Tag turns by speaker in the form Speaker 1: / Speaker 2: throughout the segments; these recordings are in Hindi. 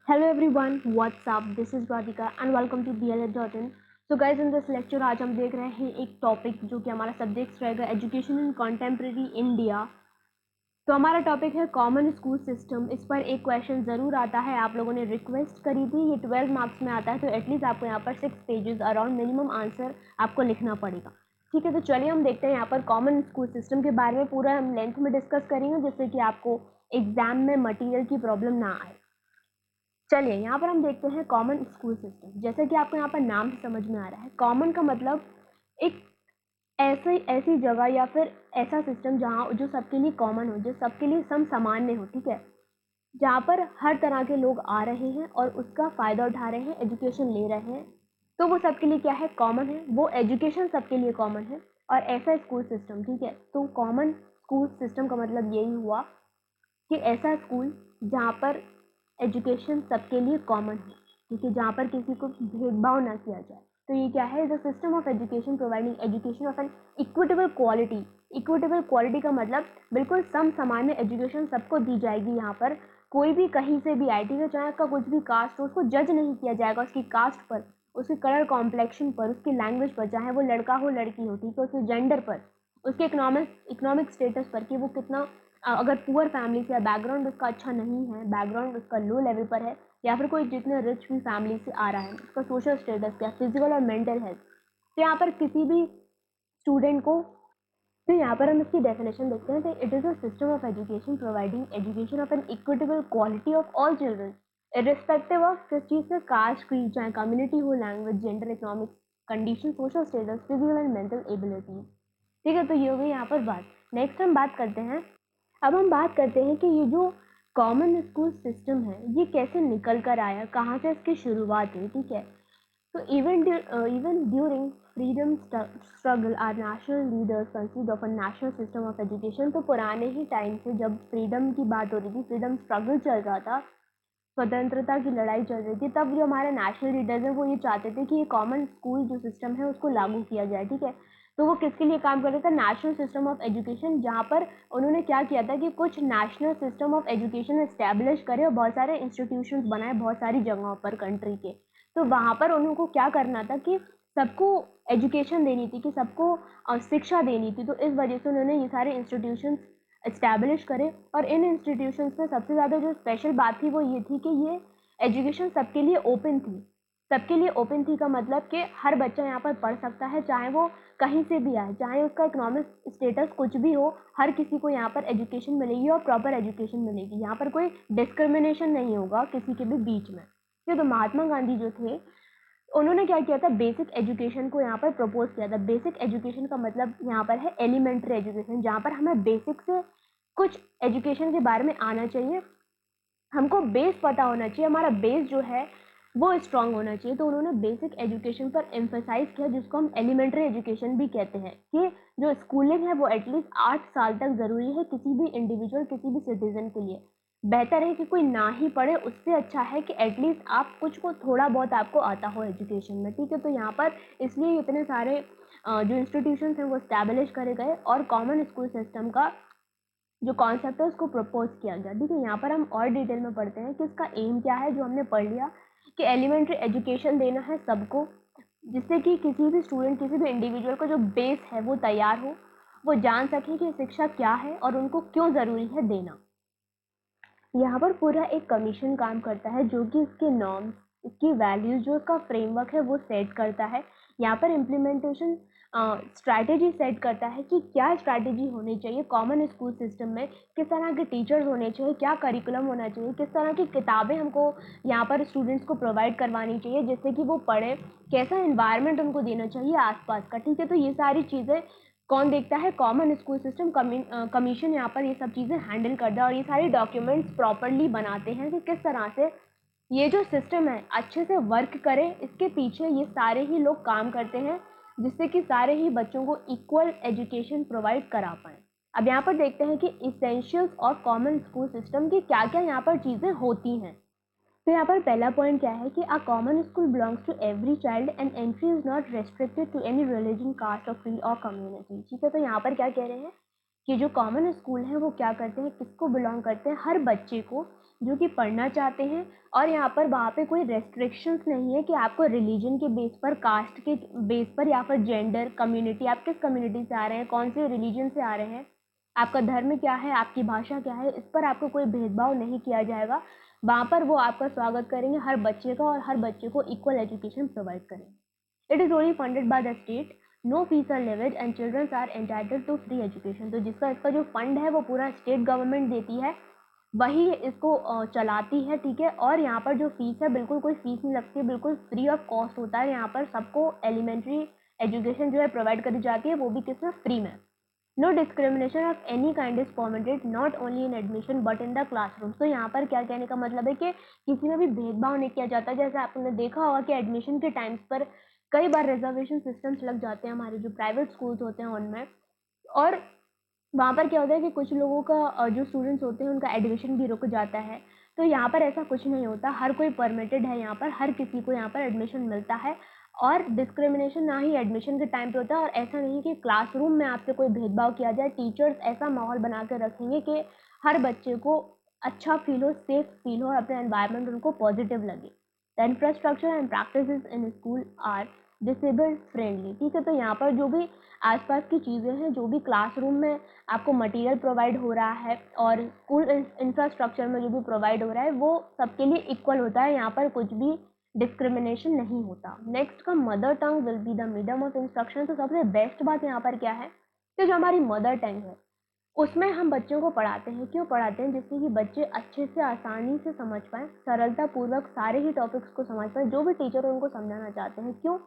Speaker 1: Hello everyone, what's up? This is Radhika and welcome to BLA.in. So guys, in this lecture आज हम देख रहे हैं एक टॉपिक जो कि हमारा सब्जेक्ट रहेगा एजुकेशन इन कॉन्टेम्प्रेरी इंडिया। तो हमारा टॉपिक है कॉमन स्कूल सिस्टम। इस पर एक क्वेश्चन ज़रूर आता है, आप लोगों ने रिक्वेस्ट करी थी, ये 12 मार्क्स में आता है, तो एटलीस्ट आपको यहाँ पर 6 पेजेस अराउंड मिनिमम आंसर आपको लिखना पड़ेगा। ठीक है, तो चलिए हम देखते हैं यहाँ पर कॉमन स्कूल सिस्टम के बारे में पूरा हम लेंथ में डिस्कस करेंगे, जिससे कि आपको एग्जाम में मटीरियल की प्रॉब्लम ना आए। चलिए यहाँ पर हम देखते हैं कॉमन स्कूल सिस्टम। जैसे कि आपको यहाँ पर नाम से समझ में आ रहा है, कॉमन का मतलब एक ऐसी जगह या फिर ऐसा सिस्टम जहाँ जो सबके लिए कॉमन हो, जो सबके लिए सम सामान्य हो। ठीक है, जहाँ पर हर तरह के लोग आ रहे हैं और उसका फ़ायदा उठा रहे हैं, एजुकेशन ले रहे हैं, तो वो सबके लिए क्या है, कॉमन है। वो एजुकेशन सबके लिए कॉमन है और ऐसा स्कूल सिस्टम। ठीक है, तो कॉमन स्कूल सिस्टम का मतलब यही हुआ कि ऐसा स्कूल जहाँ पर एजुकेशन सबके लिए कॉमन है, ठीक है, जहाँ पर किसी को भेदभाव ना किया जाए। तो ये क्या है, the system of education providing education of an equitable quality. Equitable quality का मतलब बिल्कुल सम समान में एजुकेशन सबको दी जाएगी। यहाँ पर कोई भी कहीं से भी आई, ठीक है, चाहे उसका कुछ भी कास्ट हो, उसको जज नहीं किया जाएगा उसकी कास्ट पर, उसके कलर कॉम्प्लेक्शन पर, उसकी लैंग्वेज पर, चाहे वो लड़का हो लड़की हो, ठीक है, उसके जेंडर पर, उसके इकोनॉमिक स्टेटस पर कि वो कितना अगर पुअर फैमिली से, बैकग्राउंड उसका अच्छा नहीं है, बैकग्राउंड उसका लो लेवल पर है, या फिर कोई जितने रिच भी फैमिली से आ रहा है, उसका सोशल स्टेटस क्या, फिजिकल और मेंटल हेल्थ। तो यहाँ पर किसी भी स्टूडेंट को, तो यहाँ पर हम इसकी डेफिनेशन देखते हैं। तो it is a system of education providing education of an equitable quality of all children irrespective of किस चीज़ से, कास्ट, क्रीड, चाहे कम्युनिटी हो, language, gender, economic condition, social status, physical and mental ability. ठीक है, तो ये हो गई यहाँ पर बात। नेक्स्ट हम बात करते हैं, अब हम बात करते हैं कि ये जो कॉमन स्कूल सिस्टम है ये कैसे निकल कर आया, कहाँ से इसकी शुरुआत हुई। ठीक है, तो even during freedom struggle our national leaders conceived of a national system of education. तो पुराने ही टाइम से जब फ्रीडम की बात हो रही थी, फ्रीडम स्ट्रगल चल रहा था, स्वतंत्रता की लड़ाई चल रही थी, तब जो हमारे नेशनल लीडर्स हैं वो ये चाहते थे कि ये कॉमन स्कूल जो सिस्टम है उसको लागू किया जाए। ठीक है, तो वो किसके लिए काम कर रहे थे, नेशनल सिस्टम ऑफ एजुकेशन, जहाँ पर उन्होंने क्या किया था कि कुछ national system of education establish करे और बहुत सारे इंस्टीट्यूशंस बनाए बहुत सारी जगहों पर कंट्री के। तो वहाँ पर उनको क्या करना था कि सबको एजुकेशन देनी थी, कि सबको शिक्षा देनी थी। तो इस वजह से उन्होंने ये सारे इंस्टीट्यूशंस इस्टेब्लिश करे। और इन इंस्टीट्यूशंस में सबसे ज़्यादा जो स्पेशल बात थी वो ये थी कि ये एजुकेशन सबके लिए ओपन थी। सबके लिए ओपन थी का मतलब कि हर बच्चा यहाँ पर पढ़ सकता है, चाहे वो कहीं से भी आए, चाहे उसका इकोनॉमिक स्टेटस कुछ भी हो, हर किसी को यहाँ पर एजुकेशन मिलेगी और प्रॉपर एजुकेशन मिलेगी। यहाँ पर कोई डिस्क्रिमिनेशन नहीं होगा किसी के भी बीच में। तो महात्मा गांधी जो थे, उन्होंने क्या किया था, बेसिक एजुकेशन को यहाँ पर प्रपोज किया था। बेसिक एजुकेशन का मतलब यहाँ पर है एलिमेंट्री एजुकेशन, जहाँ पर हमें बेसिक से कुछ एजुकेशन के बारे में आना चाहिए, हमको बेस पता होना चाहिए, हमारा बेस जो है वो स्ट्रांग होना चाहिए। तो उन्होंने बेसिक एजुकेशन पर एम्फेसाइज किया, जिसको हम एलिमेंट्री एजुकेशन भी कहते हैं, कि जो स्कूलिंग है वो एटलीस्ट 8 साल तक ज़रूरी है किसी भी इंडिविजुअल, किसी भी सिटीजन के लिए। बेहतर है कि कोई ना ही पढ़े, उससे अच्छा है कि एटलीस्ट आप कुछ को थोड़ा बहुत आपको आता हो एजुकेशन में। ठीक है, तो यहाँ पर इसलिए इतने सारे जो इंस्टीट्यूशंस हैं वो स्टैब्लिश करे गए और कॉमन स्कूल सिस्टम का जो कॉन्सेप्ट है उसको प्रपोज किया गया। ठीक है, यहाँ पर हम और डिटेल में पढ़ते हैं कि इसका एम क्या है। जो हमने पढ़ लिया कि एलिमेंट्री एजुकेशन देना है सबको, जिससे कि किसी भी स्टूडेंट, किसी भी इंडिविजुअल का जो बेस है वो तैयार हो, वो जान सके कि शिक्षा क्या है और उनको क्यों ज़रूरी है देना। यहाँ पर पूरा एक कमीशन काम करता है जो कि इसके नॉर्म्स, इसकी वैल्यूज, जो इसका फ्रेमवर्क है वो सेट करता है। यहाँ पर इम्प्लीमेंटेशन स्ट्रैटेजी सेट करता है कि क्या स्ट्रैटेजी होनी चाहिए कॉमन स्कूल सिस्टम में, किस तरह के टीचर्स होने चाहिए, क्या करिकुलम होना चाहिए, किस तरह की किताबें हमको यहाँ पर स्टूडेंट्स को प्रोवाइड करवानी चाहिए जिससे कि वो पढ़े, कैसा इन्वायरमेंट उनको देना चाहिए आसपास का। ठीक है, तो ये सारी चीज़ें कौन देखता है, कॉमन स्कूल सिस्टम कमीशन यहाँ पर ये सब चीज़ें हैंडल करता है और ये सारे डॉक्यूमेंट्स प्रॉपरली बनाते हैं कि किस तरह से ये जो सिस्टम है अच्छे से वर्क करे। इसके पीछे ये सारे ही लोग काम करते हैं जिससे कि सारे ही बच्चों को इक्वल एजुकेशन प्रोवाइड करा पाएँ। अब यहाँ पर देखते हैं कि essentials of common school system की क्या क्या यहाँ पर चीज़ें होती हैं। तो यहाँ पर पहला पॉइंट क्या है कि a common school belongs to every child and entry is not restricted to any religion, caste और क्रीड और कम्युनिटी। ठीक है, तो यहाँ पर क्या कह रहे हैं कि जो कॉमन स्कूल हैं वो क्या करते हैं, किसको बिलोंग करते हैं, हर बच्चे को जो कि पढ़ना चाहते हैं। और यहाँ पर वहाँ पे कोई रेस्ट्रिक्शंस नहीं है कि आपको रिलीजन के बेस पर, कास्ट के बेस पर, या फिर जेंडर, कम्युनिटी, आप किस कम्युनिटी से आ रहे हैं, कौन से रिलीजन से आ रहे हैं, आपका धर्म क्या है, आपकी भाषा क्या है, इस पर आपको कोई भेदभाव नहीं किया जाएगा। वहाँ पर वो आपका स्वागत करेंगे हर बच्चे का, और हर बच्चे को इक्वल एजुकेशन प्रोवाइड करेंगे। It is only funded by the state, no fees are levied and childrens are entitled to free education. तो जिसका इसका जो फंड है वो पूरा स्टेट गवर्नमेंट देती है, वही इसको चलाती है, ठीक है। और यहाँ पर जो फीस है, बिल्कुल कोई फीस नहीं लगती, बिल्कुल फ्री ऑफ कॉस्ट होता है। यहाँ पर सबको एलिमेंट्री एजुकेशन जो है प्रोवाइड करी जाती है, वो भी किसमें, फ्री में। No discrimination of any kind is permitted, not only in admission but in the classroom. तो यहाँ पर क्या कहने का मतलब है कि किसी में भी भेदभाव नहीं किया जाता। जैसे आपने देखा होगा कि एडमिशन के टाइम्स पर कई बार रिजर्वेशन सिस्टम्स लग जाते हैं हमारे जो प्राइवेट स्कूल्स होते हैं उनमें, और वहाँ पर क्या होता है कि कुछ लोगों का जो स्टूडेंट्स होते हैं उनका एडमिशन भी रुक जाता है। तो यहाँ पर ऐसा कुछ नहीं होता, हर कोई परमिटेड है, यहाँ पर हर किसी को यहाँ पर एडमिशन मिलता है। और डिस्क्रिमिनेशन ना ही एडमिशन के टाइम पे होता है, और ऐसा नहीं कि क्लासरूम में आपसे कोई भेदभाव किया जाए। टीचर्स ऐसा माहौल बना कर रखेंगे कि हर बच्चे को अच्छा फील हो, सेफ फील हो, और अपना एनवायरनमेंट उनको पॉजिटिव लगे। The infrastructure and practices in school are disabled friendly, ठीक है। तो यहाँ पर जो भी आसपास की चीज़ें हैं, जो भी क्लासरूम में आपको मटेरियल प्रोवाइड हो रहा है और स्कूल इंफ्रास्ट्रक्चर में जो भी प्रोवाइड हो रहा है, वो सबके लिए इक्वल होता है, यहाँ पर कुछ भी डिस्क्रिमिनेशन नहीं होता। नेक्स्ट का mother tongue will be the medium of instruction. तो सबसे बेस्ट बात यहाँ पर क्या है कि जो हमारी मदर टंग है उसमें हम बच्चों को पढ़ाते हैं। क्यों पढ़ाते हैं? जिससे कि बच्चे अच्छे से, आसानी से समझ पाएँ, सरलता पूर्वक सारे ही टॉपिक्स को समझ पाएँ जो भी टीचर उनको समझाना चाहते हैं। क्यों?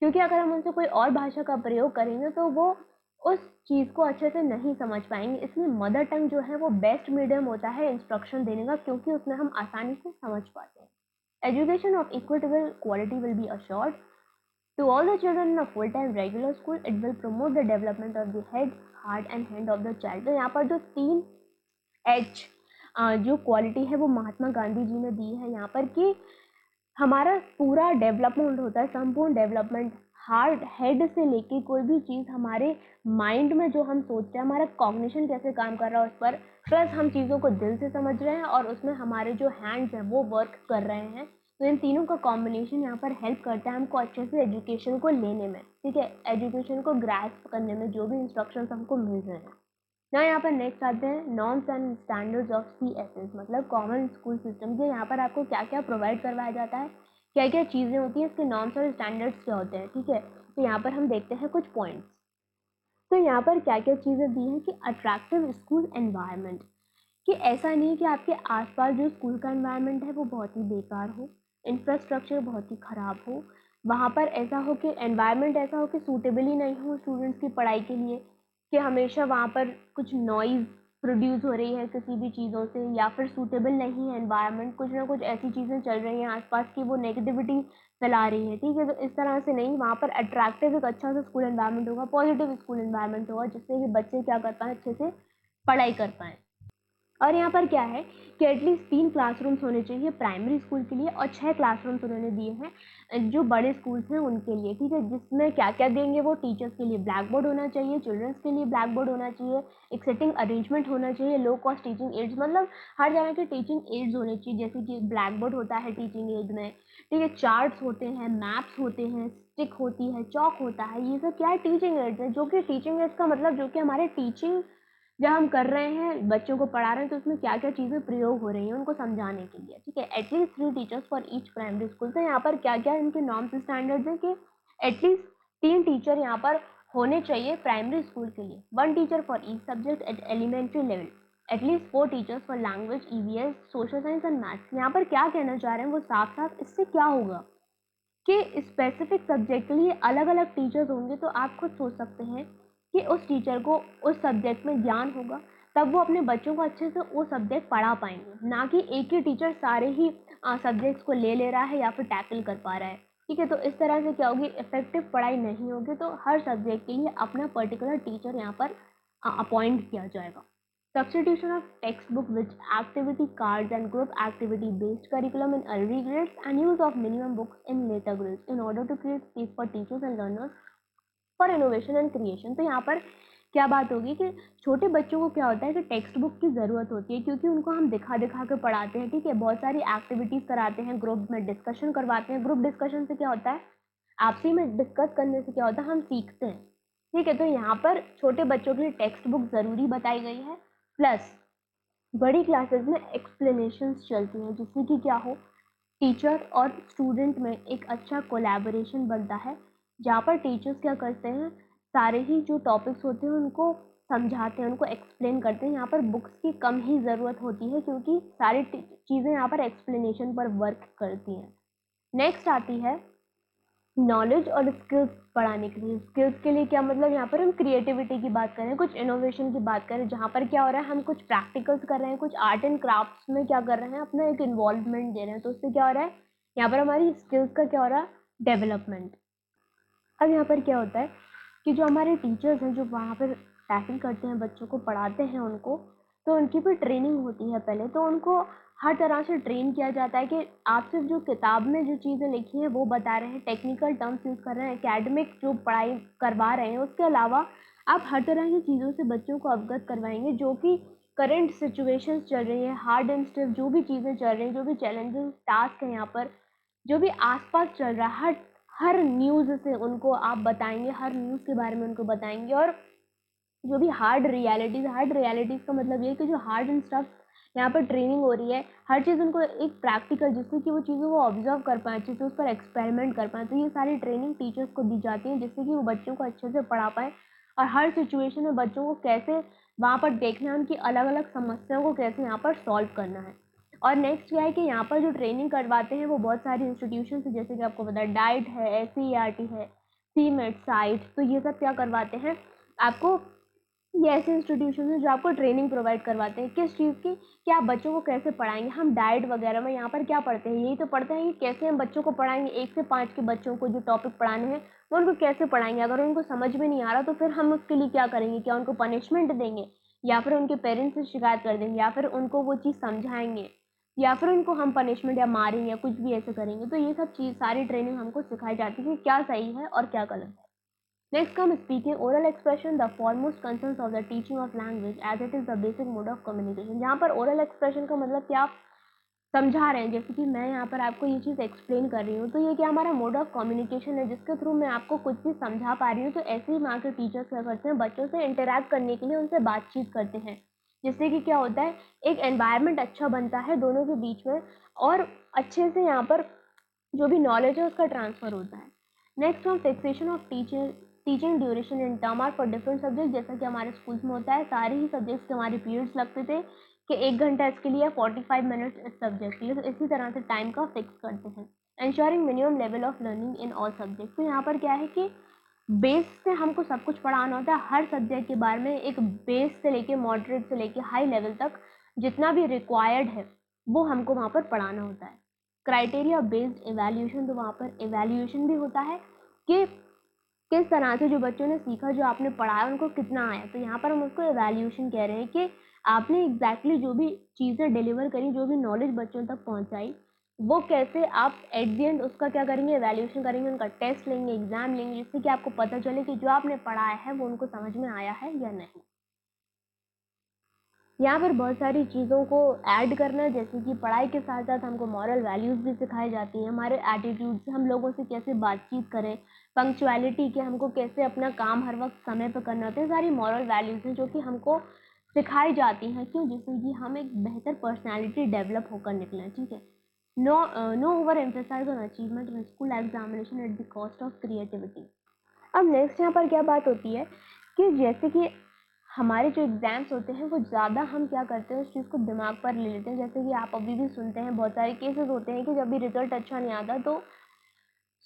Speaker 1: क्योंकि अगर हम उनसे कोई और भाषा का प्रयोग करेंगे तो वो उस चीज़ को अच्छे से नहीं समझ पाएंगे। इसलिए मदर टंग जो है वो बेस्ट मीडियम होता है इंस्ट्रक्शन देने का, क्योंकि उसमें हम आसानी से समझ पाते हैं। Education of equitable quality will be assured to all the children in a full-time regular school. It will promote the development of the head, heart and hand of the child. तो यहाँ पर जो 3H जो क्वालिटी है वो महात्मा गांधी जी ने दी है यहाँ पर, कि हमारा पूरा डेवलपमेंट होता है, संपूर्ण डेवलपमेंट, हार्ट, हेड से लेके कोई भी चीज़ हमारे माइंड में जो हम सोचते हैं, हमारा कॉग्निशन कैसे काम कर रहा है उस पर, प्लस हम चीज़ों को दिल से समझ रहे हैं और उसमें हमारे जो हैंड्स हैं वो वर्क कर रहे हैं। तो इन तीनों का कॉम्बिनेशन यहाँ पर हेल्प करता है हमको अच्छे से एजुकेशन को लेने में, ठीक है, एजुकेशन को ग्रास्प करने में, जो भी इंस्ट्रक्शंस हमको मिल रहे हैं ना। यहाँ पर नेक्स्ट आते हैं norms and standards of CSS, मतलब कॉमन स्कूल सिस्टम के। यहाँ पर आपको क्या क्या प्रोवाइड करवाया जाता है, क्या क्या चीज़ें होती हैं, इसके नॉर्म्स और स्टैंडर्ड्स क्या होते हैं, ठीक है। तो यहाँ पर हम देखते हैं कुछ पॉइंट्स। तो यहाँ पर क्या क्या चीज़ें दी हैं कि अट्रैक्टिव स्कूल एनवायरनमेंट, कि ऐसा नहीं कि आपके आसपास जो स्कूल का एनवायरनमेंट है वो बहुत ही बेकार हो, इंफ्रास्ट्रक्चर बहुत ही ख़राब हो, वहाँ पर ऐसा हो कि एनवायरनमेंट ऐसा हो कि सूटेबल ही नहीं हो स्टूडेंट्स की पढ़ाई के लिए, कि हमेशा वहाँ पर कुछ नॉइज़ प्रोड्यूस हो रही है किसी भी चीज़ों से, या फिर सूटेबल नहीं है एनवायरनमेंट, कुछ ना कुछ ऐसी चीज़ें चल रही हैं आसपास की वो नेगेटिविटी फैला रही है, ठीक है। तो इस तरह से नहीं, वहाँ पर अट्रैक्टिव एक अच्छा सा स्कूल एनवायरनमेंट होगा, पॉजिटिव स्कूल एनवायरनमेंट होगा, जिससे कि बच्चे क्या कर पाएँ, अच्छे से पढ़ाई कर पाएँ। और यहाँ पर क्या है कि एटलीस्ट 3 क्लासरूम्स होने चाहिए प्राइमरी स्कूल के लिए, और 6 क्लासरूम्स उन्होंने दिए हैं जो बड़े स्कूल्स हैं उनके लिए, ठीक है। जिसमें क्या क्या देंगे वो, टीचर्स के लिए ब्लैक बोर्ड होना चाहिए, चिल्ड्रंस के लिए ब्लैक बोर्ड होना चाहिए, एक सेटिंग अरेंजमेंट होना चाहिए, लो कॉस्ट टीचिंग एड्स, मतलब हर जगह के टीचिंग एड्स होने चाहिए, जैसे कि ब्लैक बोर्ड होता है टीचिंग एड में, ठीक है, चार्ट्स होते हैं, मैप्स होते हैं, स्टिक होती है, चौक होता है, ये सब क्या है, टीचिंग एड्स है। जो कि टीचिंग एड्स का मतलब जो कि हमारे टीचिंग जब हम कर रहे हैं, बच्चों को पढ़ा रहे हैं, तो उसमें क्या क्या चीज़ें प्रयोग हो रही हैं उनको समझाने के लिए, ठीक है। At least 3 teachers for each primary school. तो यहाँ पर क्या क्या इनके नॉर्म्स स्टैंडर्ड्स हैं कि एटलीस्ट 3 टीचर यहाँ पर होने चाहिए प्राइमरी स्कूल के लिए, 1 teacher for each subject at elementary level, at least 4 teachers for language, EVS, social science and maths. यहाँ पर क्या कहना चाह रहे हैं वो साफ साफ, इससे क्या होगा कि स्पेसिफिक सब्जेक्ट के लिए अलग अलग टीचर्स होंगे। तो आप खुद सोच सकते हैं कि उस टीचर को उस सब्जेक्ट में ज्ञान होगा, तब वो अपने बच्चों को अच्छे से वो सब्जेक्ट पढ़ा पाएंगे, ना कि एक ही टीचर सारे ही सब्जेक्ट्स को ले रहा है या फिर टैकल कर पा रहा है, ठीक है। तो इस तरह से क्या होगी, इफेक्टिव पढ़ाई नहीं होगी। तो हर सब्जेक्ट के लिए अपना पर्टिकुलर टीचर यहाँ पर अपॉइंट किया जाएगा। Substitution of textbook with activity cards and group activity based curriculum in early grades and use of minimum books in later grades in order to create space for teachers and learners for innovation and creation। तो यहाँ पर क्या बात होगी कि छोटे बच्चों को क्या होता है कि टेक्स्ट बुक की ज़रूरत होती है, क्योंकि उनको हम दिखा दिखा के पढ़ाते हैं, ठीक है। बहुत सारी एक्टिविटीज़ कराते हैं, ग्रुप में डिस्कशन करवाते हैं। ग्रुप डिस्कशन से क्या होता है, आपसी में डिस्कस करने से क्या होता है, हम सीखते हैं, ठीक है। तो यहाँ पर छोटे बच्चों के लिए टेक्स्ट बुक ज़रूरी बताई गई है। प्लस बड़ी क्लासेस में एक्सप्लेनेशंस चलती हैं, जिससे कि क्या हो, टीचर और स्टूडेंट में एक अच्छा कोलैबोरेशन बनता है, जहाँ पर टीचर्स क्या करते हैं, सारे ही जो टॉपिक्स होते हैं उनको समझाते हैं, उनको एक्सप्लेन करते हैं। यहाँ पर बुक्स की कम ही ज़रूरत होती है, क्योंकि सारी चीज़ें यहाँ पर एक्सप्लेनेशन पर वर्क करती हैं। नेक्स्ट आती है नॉलेज और स्किल्स बढ़ाने के लिए। स्किल्स के लिए क्या मतलब, यहाँ पर हम क्रिएटिविटी की बात करें, कुछ इनोवेशन की बात करें, जहाँ पर क्या हो रहा है, हम कुछ प्रैक्टिकल्स कर रहे हैं, कुछ आर्ट एंड क्राफ्ट्स में क्या कर रहे हैं, अपना एक इन्वॉल्वमेंट दे रहे हैं। तो उससे क्या हो रहा है, यहाँ पर हमारी स्किल्स का क्या हो रहा है, डेवलपमेंट। अब यहाँ पर क्या होता है कि जो हमारे टीचर्स हैं, जो वहाँ पर टैकल करते हैं, बच्चों को पढ़ाते हैं उनको, तो उनकी भी ट्रेनिंग होती है पहले। तो उनको हर तरह से ट्रेन किया जाता है कि आप सिर्फ जो किताब में जो चीज़ें लिखी हैं वो बता रहे हैं, टेक्निकल टर्म्स यूज़ कर रहे हैं, एकेडमिक जो पढ़ाई करवा रहे हैं, उसके अलावा आप हर तरह की चीज़ों से बच्चों को अवगत करवाएंगे, जो कि करंट सिचुएशंस चल रही है, हार्ड एंड स्टिफ जो भी चीज़ें चल रही हैं, जो भी चैलेंजिंग टास्क है, यहाँ पर जो भी आसपास चल रहा है, हर हर न्यूज़ से उनको आप बताएंगे, हर न्यूज़ के बारे में उनको बताएंगे। और जो भी हार्ड रियलिटीज़ का मतलब ये है कि जो हार्ड एंड स्टफ यहाँ पर ट्रेनिंग हो रही है, हर चीज़ उनको एक प्रैक्टिकल, जिससे कि वो चीज़ों को ऑब्जर्व कर पाएँ, अच्छे से उस पर एक्सपेरिमेंट कर पाएँ। तो ये सारी ट्रेनिंग टीचर्स को दी जाती है, जिससे कि वो बच्चों को अच्छे से पढ़ा पाएँ, और हर सिचुएशन में बच्चों को कैसे वहाँ पर देखना है, उनकी अलग अलग समस्याओं को कैसे यहाँ पर सॉल्व करना है। और नेक्स्ट क्या है कि यहाँ पर जो ट्रेनिंग करवाते हैं वो बहुत सारी इंस्टीट्यूशन है, जैसे कि आपको पता है डाइट है, SCERT है, CMET, साइट। तो ये सब क्या करवाते हैं आपको, ये ऐसे इंस्टीट्यूशन हैं जो आपको ट्रेनिंग प्रोवाइड करवाते हैं किस चीज़ की, कि आप बच्चों को कैसे पढ़ाएंगे। हम डाइट वगैरह में यहाँ पर क्या पढ़ते हैं, यही तो पढ़ते हैं कि कैसे हम बच्चों को पढ़ाएंगे, 1 से 5 के बच्चों को जो टॉपिक पढ़ाने हैं वो उनको कैसे पढ़ाएंगे। अगर उनको समझ में नहीं आ रहा तो फिर हम उसके लिए क्या करेंगे, क्या उनको पनिशमेंट देंगे, या फिर उनके पेरेंट्स से शिकायत कर देंगे, या फिर उनको वो चीज़ समझाएंगे, या फिर उनको हम पनिशमेंट या मारेंगे या कुछ भी ऐसे करेंगे। तो ये सब चीज़ सारी ट्रेनिंग हमको सिखाई जाती है कि क्या सही है और क्या गलत है। Next comes speaking. Oral expression, the foremost concerns of the teaching of language, as it is the basic mode of communication. जहाँ पर oral expression का मतलब क्या, आप समझा रहे हैं, जैसे कि मैं यहाँ पर आपको ये चीज़ एक्सप्लेन कर रही हूँ, तो ये क्या हमारा मोड ऑफ कम्युनिकेशन है, जिसके थ्रू मैं आपको कुछ भी समझा पा रही हूँ। तो ऐसे ही वहाँ के टीचर्स क्या करते हैं, बच्चों से इंटरेक्ट करने के लिए उनसे बातचीत करते हैं, जिससे कि क्या होता है, एक एनवायरनमेंट अच्छा बनता है दोनों के बीच में, और अच्छे से यहाँ पर जो भी नॉलेज है उसका ट्रांसफ़र होता है। नेक्स्ट हम fixation of teaching duration in term are for different subject. जैसा कि हमारे स्कूल्स में होता है, सारे ही सब्जेक्ट्स के हमारे पीरियड्स लगते थे कि 1 घंटा इसके लिए, 45 मिनट्स इस सब्जेक्ट के लिए। तो इसी तरह से टाइम का फिक्स करते हैं। Ensuring minimum level of learning in all subject. तो यहाँ पर क्या है कि बेस से हमको सब कुछ पढ़ाना होता है, हर सब्जेक्ट के बारे में एक बेस से लेके मॉडरेट से लेके हाई लेवल तक जितना भी रिक्वायर्ड है वो हमको वहाँ पर पढ़ाना होता है। क्राइटेरिया बेस्ड एवेल्यूशन, तो वहाँ पर एवेल्यूशन भी होता है कि किस तरह से जो बच्चों ने सीखा, जो आपने पढ़ाया उनको कितना आया। तो यहाँ पर हम उसको एवेल्यूशन कह रहे हैं कि आपने एग्जैक्टली जो भी चीज़ें डिलीवर करी, जो भी नॉलेज बच्चों तक पहुँचाई, वो कैसे आप एट द एंड उसका क्या करेंगे, एवेल्यूशन करेंगे, उनका टेस्ट लेंगे, एग्ज़ाम लेंगे, जिससे कि आपको पता चले कि जो आपने पढ़ाया है वो उनको समझ में आया है या नहीं। यहाँ पर बहुत सारी चीज़ों को ऐड करना, जैसे कि पढ़ाई के साथ साथ हमको मॉरल वैल्यूज़ भी सिखाई जाती हैं, हमारे एटीट्यूड से, हम लोगों से कैसे बातचीत करें, पंक्चुअलिटी के, हमको कैसे अपना काम हर वक्त समय पर करना होता है। सारी मॉरल वैल्यूज़ हैं जो कि हमको सिखाई जाती हैं, क्यों, जिससे कि हम एक बेहतर पर्सनैलिटी डेवलप होकर निकलें, ठीक है। No over emphasize on achievement in school examination at the cost of creativity. अब नेक्स्ट यहाँ पर क्या बात होती है कि जैसे कि हमारे जो एग्ज़ाम्स होते हैं वो ज़्यादा हम क्या करते हैं, उस चीज़ को दिमाग पर ले लेते हैं। जैसे कि आप अभी भी सुनते हैं, बहुत सारे केसेस होते हैं कि जब भी रिजल्ट अच्छा नहीं आता तो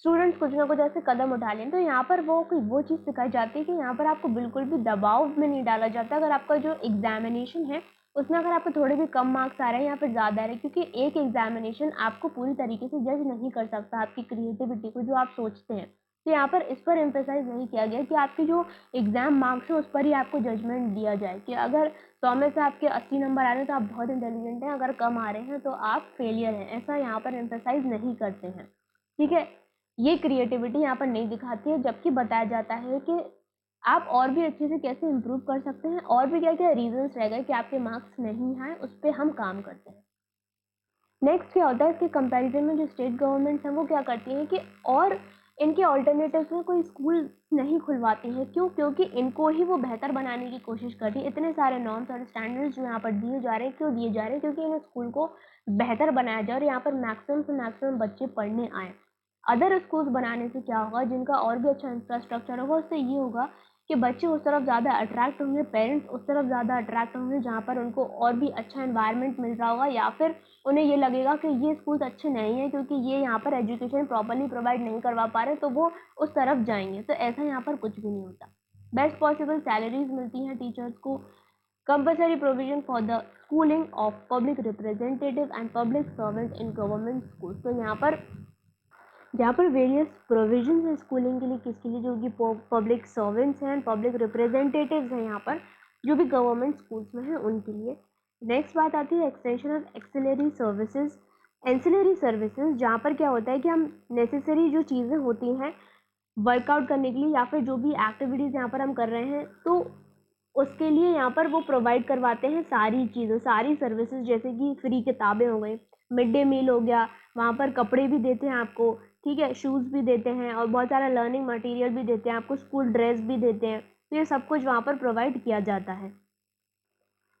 Speaker 1: स्टूडेंट्स कुछ ना कुछ ऐसे कदम उठा लें। तो यहाँ पर वो चीज़ सिखाई जाती है कि यहाँ पर आपको बिल्कुल भी दबाव में नहीं डाला जाता। अगर आपका जो एग्जामिनेशन है उसमें अगर आपको थोड़े भी कम मार्क्स आ रहे हैं या फिर ज़्यादा आ रहे हैं, क्योंकि एक एग्जामिनेशन आपको पूरी तरीके से जज नहीं कर सकता आपकी क्रिएटिविटी को, जो आप सोचते हैं। तो यहाँ पर इस पर एम्फेसाइज नहीं किया गया कि आपके जो एग्ज़ाम मार्क्स हैं उस पर ही आपको जजमेंट दिया जाए कि अगर 100 में से आपके 80 नंबर आ रहे हैं तो आप बहुत इंटेलिजेंट हैं, अगर कम आ रहे हैं तो आप फेलियर हैं। ऐसा यहाँ पर एम्फेसाइज नहीं करते हैं, ठीक है। ये क्रिएटिविटी यहाँ पर नहीं दिखाती है, जबकि बताया जाता है कि आप और भी अच्छे से कैसे इम्प्रूव कर सकते हैं, और भी क्या क्या रीजंस रह गए कि आपके मार्क्स नहीं आए, उस पर हम काम करते हैं। नेक्स्ट क्या होता है, इसके कंपैरिजन में जो स्टेट गवर्नमेंट्स हैं वो क्या करती हैं कि और इनके ऑल्टरनेटिव्स में कोई स्कूल नहीं खुलवाती हैं। क्यों? क्योंकि इनको ही वो बेहतर बनाने की कोशिश कर रही है। इतने सारे नॉर्म्स और स्टैंडर्ड्स जो यहाँ पर दिए जा रहे हैं, क्यों दिए जा रहे हैं? क्योंकि इन स्कूल को बेहतर बनाया जाए और यहाँ पर मैक्सिमम से मैक्सिमम बच्चे पढ़ने आए। अदर स्कूल्स बनाने से क्या होगा, जिनका और भी अच्छा इंफ्रास्ट्रक्चर होगा, उससे ये होगा कि बच्चे उस तरफ ज़्यादा अट्रैक्ट होंगे, पेरेंट्स उस तरफ ज़्यादा अट्रैक्ट होंगे जहाँ पर उनको और भी अच्छा एनवायरनमेंट मिल रहा होगा, या फिर उन्हें ये लगेगा कि ये स्कूल्स अच्छे नहीं हैं क्योंकि ये यहाँ पर एजुकेशन प्रॉपरली प्रोवाइड नहीं करवा पा रहे, तो वो उस तरफ जाएंगे। तो ऐसा यहाँ पर कुछ भी नहीं होता। बेस्ट पॉसिबल सैलरीज मिलती हैं टीचर्स को, compulsory provision for the schooling of public representative and public servant in government school. तो यहाँ पर जहाँ पर वेरियस प्रोविजंस हैं स्कूलिंग के लिए, किसके लिए? जो कि पब्लिक सर्वेंट्स हैं, पब्लिक रिप्रेजेंटेटिव्स हैं, यहाँ पर जो भी गवर्नमेंट स्कूल्स में हैं उनके लिए। नेक्स्ट बात आती है extension of axillary services. Ancillary services, जहाँ पर क्या होता है कि हम नेसेसरी जो चीज़ें होती हैं वर्कआउट करने के लिए, या फिर जो भी एक्टिविटीज़ यहाँ पर हम कर रहे हैं, तो उसके लिए यहाँ पर वो प्रोवाइड करवाते हैं सारी चीज़ें, सारी सर्विसेज, जैसे कि फ्री किताबें हो गई, मिड डे मील हो गया, वहाँ पर कपड़े भी देते हैं आपको, ठीक है, शूज़ भी देते हैं, और बहुत सारा लर्निंग मटेरियल भी देते हैं आपको, स्कूल ड्रेस भी देते हैं। तो ये सब कुछ वहाँ पर प्रोवाइड किया जाता है।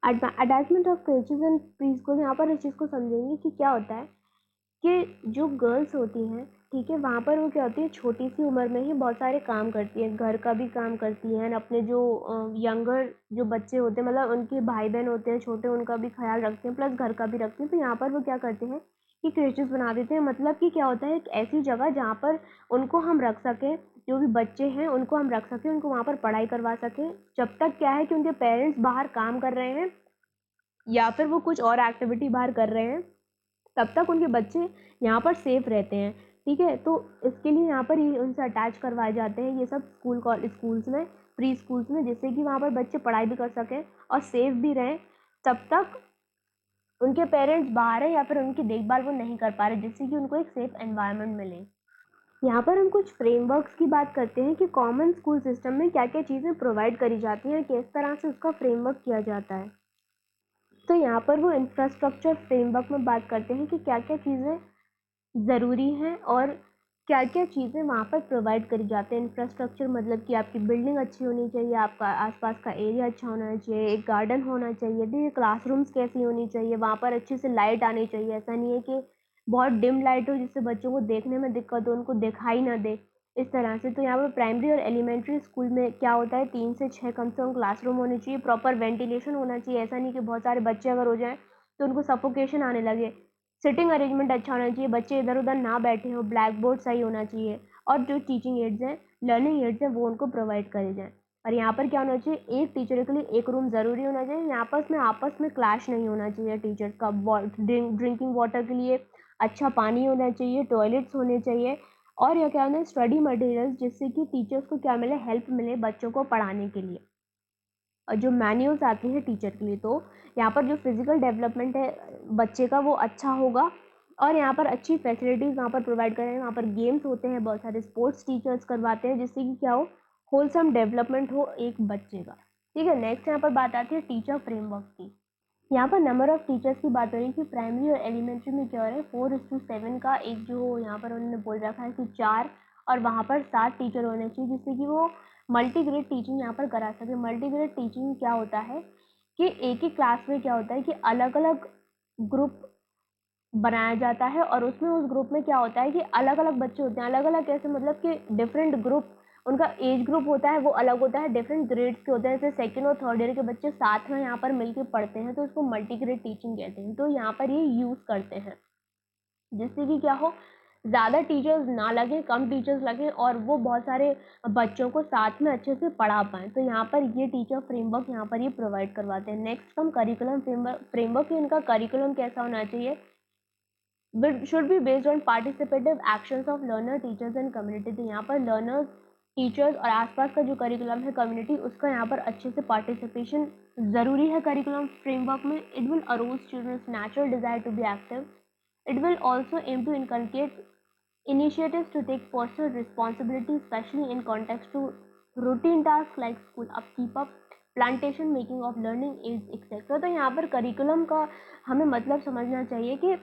Speaker 1: Attachment of creches and pre school, यहाँ पर इस चीज़ को समझेंगे कि क्या होता है कि जो गर्ल्स होती हैं, ठीक है, वहाँ पर वो क्या होती है, छोटी सी उम्र में ही बहुत सारे काम करती हैं, घर का भी काम करती हैं, अपने जो यंगर जो बच्चे होते हैं, मतलब उनके भाई बहन होते हैं छोटे, उनका भी ख्याल रखते हैं, प्लस घर का भी रखते हैं। तो यहाँ पर वो क्या करते हैं कि क्रेचेस बना देते हैं। मतलब कि क्या होता है, एक ऐसी जगह जहाँ पर उनको हम रख सकें, जो भी बच्चे हैं उनको हम रख सकें, उनको वहाँ पर पढ़ाई करवा सकें, जब तक क्या है कि उनके पेरेंट्स बाहर काम कर रहे हैं या फिर वो कुछ और एक्टिविटी बाहर कर रहे हैं, तब तक उनके बच्चे यहाँ पर सेफ रहते हैं। ठीक है, तो इसके लिए यहाँ पर ये उनसे अटैच करवाए जाते हैं ये सब स्कूल्स में, प्री स्कूल्स में, जिससे कि वहाँ पर बच्चे पढ़ाई भी कर सकें और सेफ भी रहें, तब तक उनके पेरेंट्स बाहर हैं या फिर उनकी देखभाल वो नहीं कर पा रहे, जिससे कि उनको एक सेफ एनवायरनमेंट मिले। यहाँ पर हम कुछ फ्रेमवर्क्स की बात करते हैं कि कॉमन स्कूल सिस्टम में क्या क्या चीज़ें प्रोवाइड करी जाती हैं, किस तरह से उसका फ्रेमवर्क किया जाता है। तो यहाँ पर वो इंफ्रास्ट्रक्चर फ्रेमवर्क में बात करते हैं कि क्या क्या चीज़ें ज़रूरी हैं और क्या क्या चीज़ें वहाँ पर प्रोवाइड करी जाते हैं। इंफ्रास्ट्रक्चर मतलब कि आपकी बिल्डिंग अच्छी होनी चाहिए, आपका आसपास का एरिया अच्छा होना चाहिए, एक गार्डन होना चाहिए, ठीक है, क्लासरूम्स कैसी होनी चाहिए, वहाँ पर अच्छे से लाइट आनी चाहिए। ऐसा नहीं है कि बहुत डिम लाइट हो जिससे बच्चों को देखने में दिक्कत हो, उनको दिखाई ना दे, इस तरह से। तो यहाँ पर प्राइमरी और एलिमेंट्री स्कूल में क्या होता है, 3 से 6 कम से कम क्लासरूम होने चाहिए, प्रॉपर वेंटिलेशन होना चाहिए। ऐसा नहीं कि बहुत सारे बच्चे अगर हो जाएँ तो उनको सफोकेशन आने लगे। सिटिंग अरेंजमेंट अच्छा होना चाहिए, बच्चे इधर उधर ना बैठे हो, ब्लैक बोर्ड सही होना चाहिए, और जो टीचिंग एड्स हैं, लर्निंग एड्स हैं, वो उनको प्रोवाइड करे जाएँ। और यहाँ पर क्या होना चाहिए, एक टीचर के लिए एक रूम ज़रूरी होना चाहिए। यहाँ आपस में क्लैश नहीं होना चाहिए टीचर्स का। ड्रिंकिंग वाटर के लिए अच्छा पानी होना चाहिए, टॉयलेट्स होने चाहिए, और यह क्या होना है, स्टडी मटेरियल्स, जिससे कि टीचर्स को क्या मिले, हेल्प मिले बच्चों को पढ़ाने के लिए। और जो मैनुअल्स आती हैं टीचर के लिए, तो यहाँ पर जो फिजिकल डेवलपमेंट है बच्चे का वो अच्छा होगा, और यहाँ पर अच्छी फैसिलिटीज़ वहाँ पर प्रोवाइड करें। वहाँ पर गेम्स होते हैं, बहुत सारे स्पोर्ट्स टीचर्स करवाते हैं, जिससे कि क्या हो, होलसम डेवलपमेंट हो एक बच्चे का। ठीक है, नेक्स्ट यहाँ पर बात आती है टीचर फ्रेमवर्क की। यहाँ पर नंबर ऑफ़ टीचर्स की बात हो रही है कि प्राइमरी और एलिमेंट्री में क्या हो रहा है, 4:7 का एक जो यहाँ पर उन्होंने बोल रखा है कि 4 और वहाँ पर 7 टीचर होने चाहिए, जिससे कि वो मल्टी ग्रेड टीचिंग यहाँ पर करा सके। मल्टी ग्रेड टीचिंग क्या होता है कि एक ही क्लास में क्या होता है कि अलग अलग ग्रुप बनाया जाता है, और उसमें उस ग्रुप में क्या होता है कि अलग अलग बच्चे होते हैं। अलग अलग कैसे, मतलब कि डिफरेंट ग्रुप, उनका एज ग्रुप होता है वो अलग होता है, डिफरेंट ग्रेड्स के होते हैं। जैसे सेकेंड और थर्ड ईयर के बच्चे साथ में यहाँ पर मिलकर पढ़ते हैं, तो उसको मल्टी ग्रेड टीचिंग कहते हैं। तो यहाँ पर ये यूज़ करते हैं, जिससे कि क्या हो, ज़्यादा टीचर्स ना लगे, कम टीचर्स लगे, और वो बहुत सारे बच्चों को साथ में अच्छे से पढ़ा पाएँ। तो यहाँ पर ये टीचर फ्रेमवर्क यहाँ पर ये प्रोवाइड करवाते हैं। नेक्स्ट हम करिकुलम फ्रेमवर्क, इनका करिकुलम कैसा होना चाहिए, should be based on participative actions of learner, teachers and community। तो यहाँ पर लर्नर्स, टीचर्स और आसपास का जो करिकुलम है, कम्युनिटी, उसका यहाँ पर अच्छे से पार्टिसिपेशन ज़रूरी है करिकुलम फ्रेमवर्क में। It will arouse childrens natural desire to be active. It will also aim to inculcate initiatives to take personal responsibility, especially in context to routine task like school upkeep up, plantation, making of learning aids etcetera. तो यहाँ पर करिकुलम का हमें मतलब समझना चाहिए कि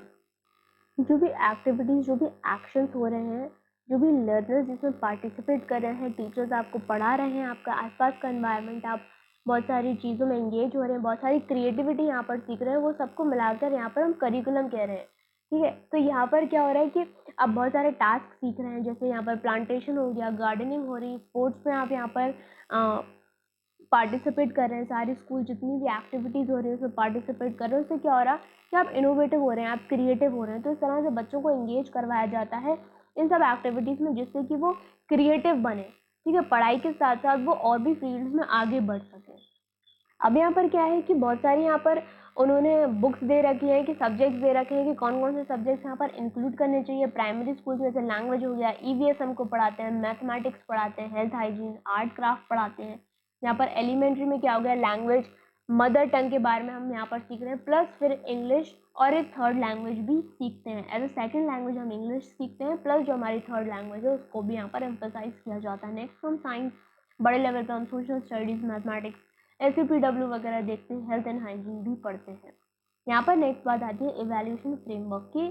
Speaker 1: जो भी एक्टिविटीज़, जो भी एक्शंस हो रहे हैं, जो भी लर्नर्स जिसमें पार्टिसिपेट कर रहे हैं, टीचर्स आपको पढ़ा रहे हैं, आपका आसपास का एनवायरनमेंट, आप बहुत सारी चीज़ों में एंगेज हो रहे हैं, बहुत सारी क्रिएटिविटी यहाँ पर सीख रहे हैं, वो सबको मिलाकर यहाँ पर हम करिकुलम कह रहे हैं। ठीक है, तो यहाँ पर क्या हो रहा है कि आप बहुत सारे टास्क सीख रहे हैं, जैसे यहाँ पर प्लांटेशन हो गया, गार्डनिंग हो रही, स्पोर्ट्स में आप यहाँ पर पार्टिसिपेट कर रहे हैं, सारी स्कूल जितनी भी एक्टिविटीज़ हो रही है उसमें पार्टिसिपेट कर रहे हैं। उससे क्या हो रहा है कि आप इनोवेटिव हो रहे हैं, आप क्रिएटिव हो रहे हैं। तो इस तरह से बच्चों को एंगेज करवाया जाता है इन सब एक्टिविटीज़ में, जिससे कि वो क्रिएटिव बने। ठीक है, पढ़ाई के साथ साथ वो और भी फील्ड्स में आगे बढ़ सकें। अब यहाँ पर क्या है कि बहुत सारी यहाँ पर उन्होंने बुक्स दे रखी है कि सब्जेक्ट्स दे रखे हैं कि कौन कौन से सब्जेक्ट्स यहाँ पर इंक्लूड करने चाहिए। प्राइमरी स्कूल में जैसे लैंग्वेज हो गया, ईवीएस हमको पढ़ाते हैं, मैथमेटिक्स पढ़ाते हैं, हेल्थ हाइजीन, आर्ट क्राफ्ट पढ़ाते हैं। यहाँ पर एलिमेंट्री में क्या हो गया, लैंग्वेज, मदर टंग के बारे में हम यहाँ पर सीख रहे हैं, प्लस फिर इंग्लिश और एक थर्ड लैंग्वेज भी सीखते हैं। एज अ सेकेंड लैंग्वेज हम इंग्लिश सीखते हैं, प्लस जो हमारी थर्ड लैंग्वेज है उसको भी यहाँ पर एम्फोसाइज किया जाता है। नेक्स्ट हम साइंस, बड़े लेवल पर हम सोशल स्टडीज़, मैथमेटिक्स, SCPW वगैरह देखते हैं, हेल्थ एंड हाइजीन भी पढ़ते हैं। यहाँ पर नेक्स्ट बात आती है एवेल्यूशन फ्रेमवर्क की,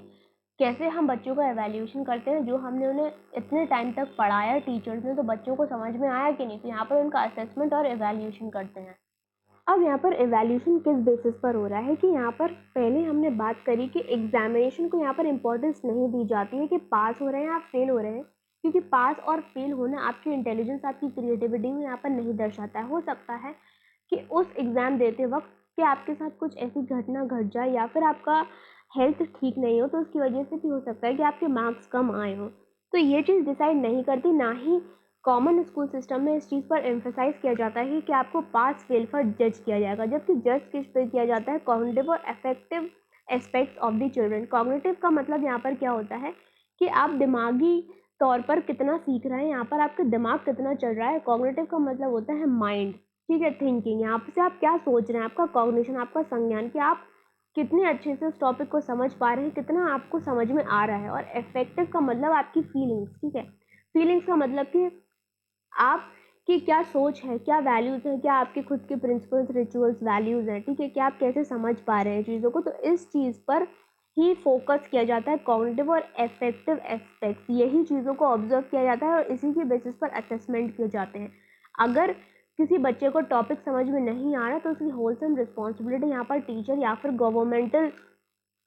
Speaker 1: कैसे हम बच्चों का एवेल्यूशन करते हैं। जो हमने उन्हें इतने टाइम तक पढ़ाया टीचर्स ने, तो बच्चों को समझ में आया कि नहीं, तो यहाँ पर उनका असेसमेंट और एवेल्यूशन करते हैं। अब यहाँ पर एवेल्यूशन किस बेसिस पर हो रहा है कि यहाँ पर पहले हमने बात करी कि एग्जामिनेशन को यहाँ पर इम्पोर्टेंस नहीं दी जाती है कि पास हो रहे हैं आप फेल हो रहे हैं, क्योंकि पास और फेल होना आपकी इंटेलिजेंस, आपकी क्रिएटिविटी में यहाँ पर नहीं दर्शाता है। हो सकता है कि उस एग्ज़ाम देते वक्त कि आपके साथ कुछ ऐसी घटना घट जाए या फिर आपका हेल्थ ठीक नहीं हो, तो उसकी वजह से भी हो सकता है कि आपके मार्क्स कम आए हों। तो ये चीज़ डिसाइड नहीं करती, ना ही कॉमन स्कूल सिस्टम में इस चीज़ पर एम्फेसाइज किया जाता है कि आपको पास फेल पर जज किया जाएगा, जबकि जज किस पे किया जाता है, कॉग्निटिव और affective aspects of the children. Cognitive का मतलब यहाँ पर क्या होता है कि आप दिमागी तौर पर कितना सीख रहे हैं, यहाँ पर आपका दिमाग कितना चल रहा है। कॉग्निटिव का मतलब होता है माइंड, ठीक है, थिंकिंग, यहाँ से आप क्या सोच रहे हैं, आपका कॉग्निशन, आपका संज्ञान, कि आप कितने अच्छे से उस टॉपिक को समझ पा रहे हैं, कितना आपको समझ में आ रहा है। और इफेक्टिव का मतलब आपकी फीलिंग्स, ठीक है, फीलिंग्स का मतलब कि आपकी क्या सोच है, क्या वैल्यूज़ हैं, क्या आपके खुद के प्रिंसिपल्स, रिचुअल्स, वैल्यूज़ हैं, ठीक है, कि आप कैसे समझ पा रहे हैं चीज़ों को। तो इस चीज़ पर ही फोकस किया जाता है, कॉग्निटिव और एफेक्टिव एस्पेक्ट्स, यही चीज़ों को ऑब्जर्व किया जाता है और इसी के बेसिस पर असेसमेंट किए जाते हैं। अगर किसी बच्चे को टॉपिक समझ में नहीं आ रहा तो उसकी होलसम रिस्पॉन्सिबिलिटी यहाँ पर टीचर या फिर गवर्नमेंटल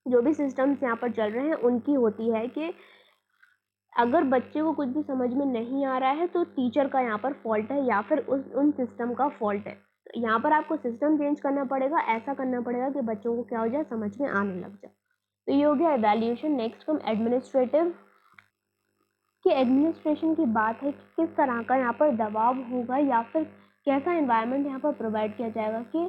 Speaker 1: जो भी सिस्टम्स यहाँ पर चल रहे हैं उनकी होती है कि अगर बच्चे को कुछ भी समझ में नहीं आ रहा है तो टीचर का यहाँ पर फॉल्ट है या फिर उन सिस्टम का फॉल्ट है। तो यहाँ पर आपको सिस्टम चेंज करना पड़ेगा, ऐसा करना पड़ेगा कि बच्चों को क्या हो जाए, समझ में आने लग जाए। तो ये हो गया एवेल्यूशन। नेक्स्ट हम एडमिनिस्ट्रेटिव कि एडमिनिस्ट्रेशन की बात है कि किस तरह का यहाँ पर दबाव होगा या फिर कैसा एनवायरनमेंट यहाँ पर प्रोवाइड किया जाएगा। कि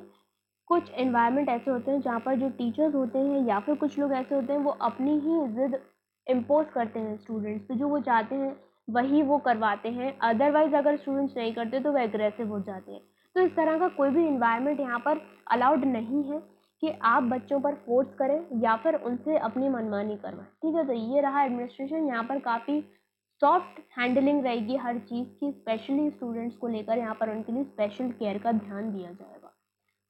Speaker 1: कुछ एनवायरनमेंट ऐसे होते हैं जहाँ पर जो टीचर्स होते हैं या फिर कुछ लोग ऐसे होते हैं वो अपनी ही जिद इम्पोज करते हैं स्टूडेंट्स पे, जो वो चाहते हैं वही वो करवाते हैं, अदरवाइज अगर स्टूडेंट्स नहीं करते तो वो एग्रेसिव हो जाते हैं। तो इस तरह का कोई भी इन्वायरमेंट यहाँ पर अलाउड नहीं है कि आप बच्चों पर फोर्स करें या फिर उनसे अपनी मनमानी करवाएं। ठीक है, तो ये रहा एडमिनिस्ट्रेशन। यहाँ पर काफ़ी सॉफ्ट हैंडलिंग रहेगी हर चीज़ की, स्पेशली स्टूडेंट्स को लेकर यहाँ पर उनके लिए स्पेशल केयर का ध्यान दिया जाएगा।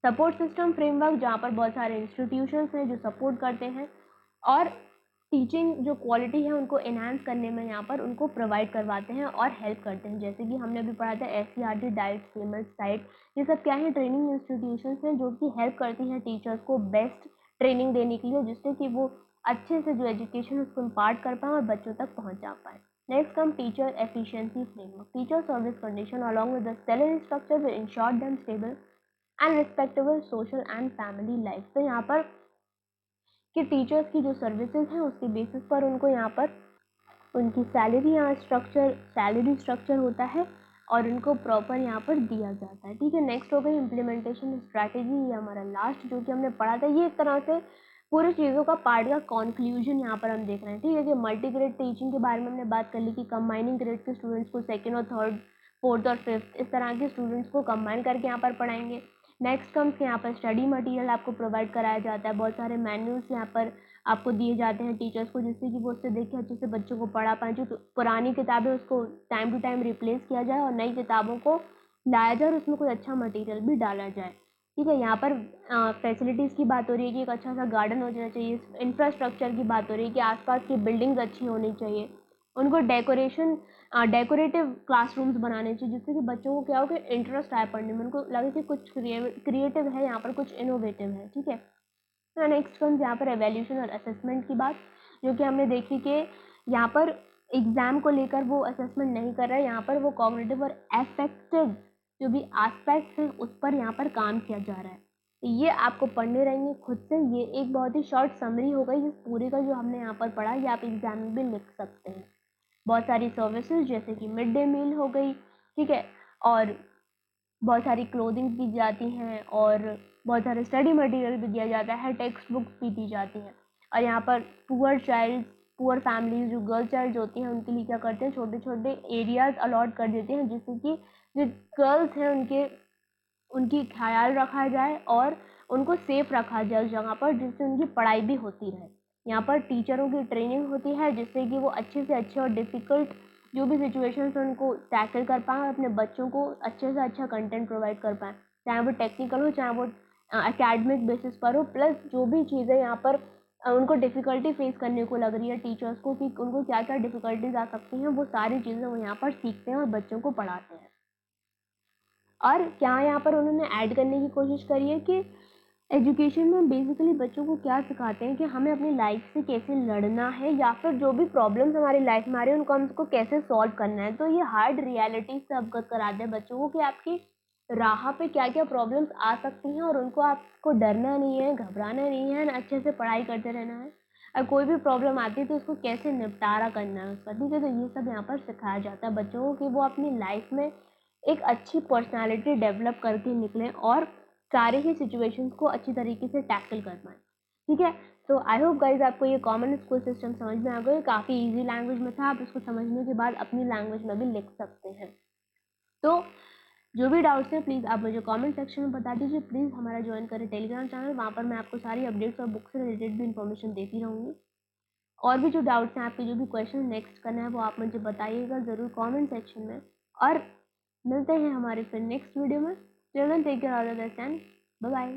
Speaker 1: सपोर्ट सिस्टम फ्रेमवर्क, जहाँ पर बहुत सारे इंस्टीट्यूशंस हैं जो सपोर्ट करते हैं और टीचिंग जो क्वालिटी है उनको एनहांस करने में यहाँ पर उनको प्रोवाइड करवाते हैं और हेल्प करते हैं। जैसे कि हमने अभी पढ़ा था SCRT, डाइट, फेमस, साइट, ये सब क्या है, ट्रेनिंग इंस्टीट्यूशंस हैं जो कि हेल्प करती हैं टीचर्स को बेस्ट ट्रेनिंग देने के लिए, जिससे कि वो अच्छे से जो एजुकेशन उसको इम्पार्ट कर पाएँ और बच्चों तक पहुँचा पाएँ। Next come teacher efficiency framework. Teacher service condition along with the salary structure will ensure them stable and respectable social and family life. तो यहाँ पर कि टीचर्स की जो सर्विसेज हैं उसके बेसिस पर उनको यहाँ पर उनकी सैलरी स्ट्रक्चर होता है और उनको प्रॉपर यहाँ पर दिया जाता है। ठीक है, नेक्स्ट हो गई इम्प्लीमेंटेशन स्ट्रैटेजी। ये हमारा लास्ट जो कि हमने पढ़ा था, ये एक तरह से पूरी चीज़ों का पार्ट का कॉन्क्लूजन यहाँ पर हम देख रहे हैं। ठीक है, कि मल्टी ग्रेड टीचिंग के बारे में हमने बात कर ली कि कंबाइनिंग ग्रेड के स्टूडेंट्स को सेकेंड और थर्ड, फोर्थ और फिफ्थ, इस तरह के स्टूडेंट्स को कंबाइन करके यहाँ पर पढ़ाएंगे। नेक्स्ट कम्स यहाँ पर स्टडी मटेरियल आपको प्रोवाइड कराया जाता है, बहुत सारे मैन्यूल्स यहाँ पर आपको दिए जाते हैं टीचर्स को, जिससे कि वो उससे देख के अच्छे से बच्चों को पढ़ा पाएँ। जो पुरानी किताबें उसको टाइम टू टाइम रिप्लेस किया जाए और नई किताबों को लाया जाए और उसमें कोई अच्छा मटेरियल भी डाला जाए। ठीक है, यहाँ पर फैसिलिटीज़ की बात हो रही है कि एक अच्छा सा गार्डन हो जाना चाहिए। इंफ्रास्ट्रक्चर की बात हो रही है कि आसपास की बिल्डिंग्स अच्छी होनी चाहिए। उनको डेकोरेटिव क्लासरूम्स बनाने चाहिए, जिससे कि बच्चों को क्या हो कि इंटरेस्ट आए पढ़ने में, उनको लगे कि कुछ क्रिएटिव है यहाँ पर, कुछ इनोवेटिव है। ठीक है, तो नेक्स्ट कम्स यहाँ पर एवेल्यूशन और असेसमेंट की बात, जो कि हमने देखी कि यहाँ पर एग्ज़ाम को लेकर वो असेसमेंट नहीं कर रहा है, यहाँ पर वो कॉग्निटिव और एफेक्टिव जो भी एस्पेक्ट्स हैं उस पर यहाँ पर काम किया जा रहा है। तो ये आपको पढ़ने रहेंगे खुद से। ये एक बहुत ही शॉर्ट समरी हो गई इस पूरे का जो हमने यहाँ पर पढ़ा। ये आप एग्जाम में भी लिख सकते हैं। बहुत सारी सर्विसेज जैसे कि मिड डे मील हो गई, ठीक है, और बहुत सारी क्लोथिंग दी जाती हैं और बहुत सारे स्टडी मटेरियल भी दिया जाता है, टेक्स्ट बुक्स भी दी जाती हैं। और यहाँ पर पुअर फैमिलीज जो गर्ल चाइल्ड होती हैं उनके लिए क्या करते हैं, छोटे छोटे एरियाज अलॉट कर देते हैं, जिससे कि जो गर्ल्स हैं उनकी ख्याल रखा जाए और उनको सेफ रखा जाए उस जगह पर, जिससे उनकी पढ़ाई भी होती रहे। यहाँ पर टीचरों की ट्रेनिंग होती है, जिससे कि वो अच्छे से अच्छे और डिफ़िकल्ट जो भी सिचुएशंस हैं उनको टैकल कर पाएँ और अपने बच्चों को अच्छे से अच्छा कंटेंट प्रोवाइड कर पाएँ, चाहे वो टेक्निकल हो, चाहे वो एकेडमिक बेसिस पर हो। प्लस जो भी चीज़ें यहाँ पर उनको डिफ़िकल्टी फेस करने को लग रही है टीचर्स को कि उनको क्या क्या डिफ़िकल्टीज आ सकती हैं, वो सारी चीज़ें वो यहाँ पर सीखते हैं और बच्चों को पढ़ाते हैं। और क्या यहाँ पर उन्होंने ऐड करने की कोशिश करी है कि एजुकेशन में बेसिकली बच्चों को क्या सिखाते हैं कि हमें अपनी लाइफ से कैसे लड़ना है, या फिर जो भी प्रॉब्लम्स हमारी लाइफ में आ रही है उनको हमको कैसे सॉल्व करना है। तो ये हार्ड रियलिटी से अवगत कराते हैं बच्चों को कि आपकी राह पे क्या क्या प्रॉब्लम्स आ सकती हैं और उनको आपको डरना नहीं है, घबराना नहीं है, अच्छे से पढ़ाई करते रहना है। और कोई भी प्रॉब्लम आती है तो उसको कैसे निपटारा करना है उसका। ठीक है, तो ये सब यहाँ पर सिखाया जाता है बच्चों को कि वो अपनी लाइफ में एक अच्छी पर्सनालिटी डेवलप करके निकलें और सारे ही सिचुएशंस को अच्छी तरीके से टैकल कर पाएँ। ठीक है, तो आई होप गाइज आपको ये कॉमन स्कूल सिस्टम समझ में आ गया। काफ़ी इजी लैंग्वेज में था, आप इसको समझने के बाद अपनी लैंग्वेज में भी लिख सकते हैं। तो जो भी डाउट्स हैं प्लीज़ आप मुझे कमेंट सेक्शन में बता दीजिए। प्लीज़ हमारा ज्वाइन करें टेलीग्राम चैनल, वहाँ पर मैं आपको सारी अपडेट्स और बुक से रिलेटेड भी इन्फॉर्मेशन देती रहूँगी। और भी जो डाउट्स हैं, आपके जो भी क्वेश्चन नेक्स्ट करना है वो आप मुझे बताइएगा ज़रूर कमेंट सेक्शन में। और मिलते हैं हमारे फिर नेक्स्ट वीडियो में। Till then take care all the best and bye bye.